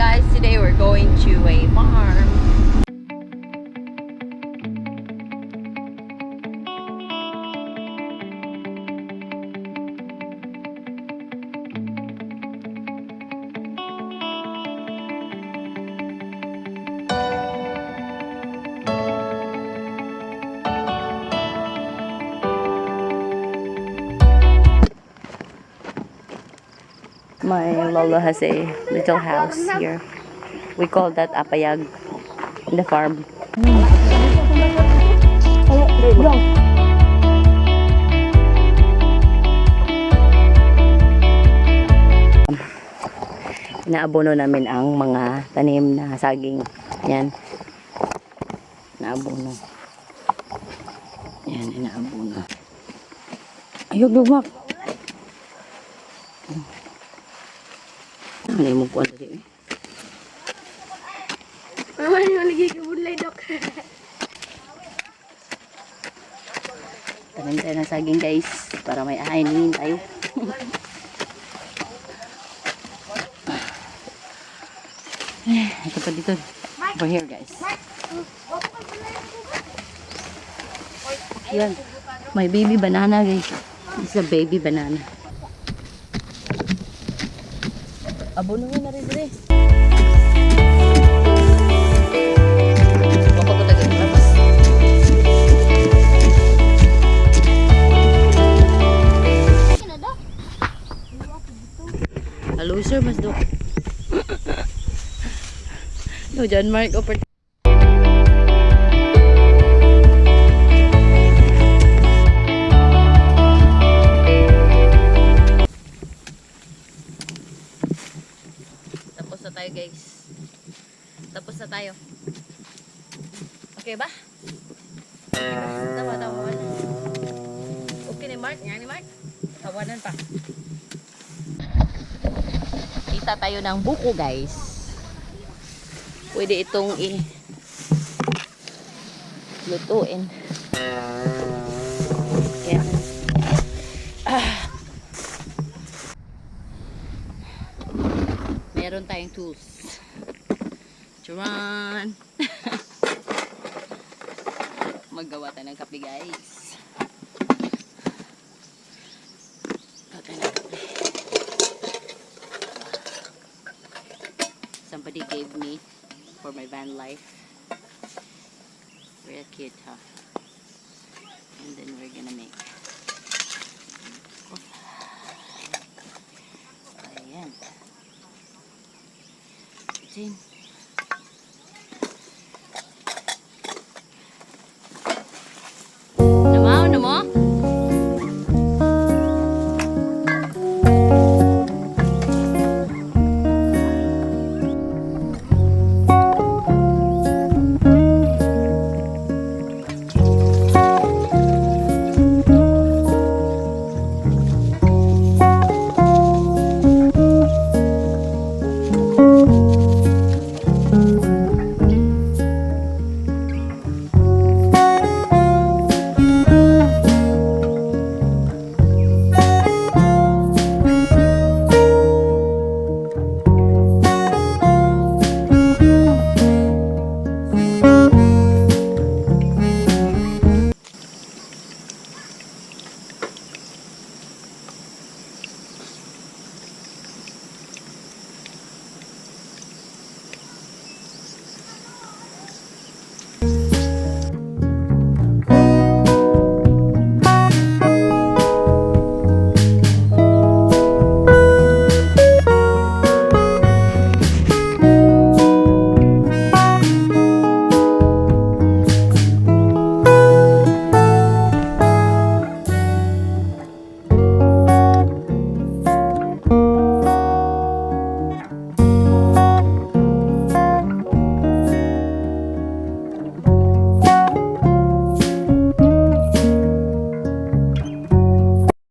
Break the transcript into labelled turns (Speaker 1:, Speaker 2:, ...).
Speaker 1: guys, today we're going to a farm. My lolo has a little house here. We call that apayag in the farm. Inaabono namin ang mga tanim na saging. Yan. Inaabono. Yan, inaabono. Ayog, lumak. Ano yung magpuan tadi?
Speaker 2: Mama, lagi ke bulay, Dok.
Speaker 1: Tanim tayo ng saging, guys, para may ahainin tayo. Ito pa dito. Over here, guys. Yan. May baby banana, guys. This is a baby banana. Abono na rin rin. Mapagkutagan na mas. Hello, sir, mas do. No, John Mark, opportunity. Tapos na tayo, guys. Tapos na tayo. Okay ba? Tawa-tawa. Okay ni Mark? Nga ni Mark? Tawanan pa. Kita tayo ng buko, guys. Pwede itong lutuin. Yan. Meron tayong tools. Charan! Maggawa tayo ng kape, guys. Somebody gave me for my van life. Real cute, huh? And then we're gonna make. Ayan. Ayan.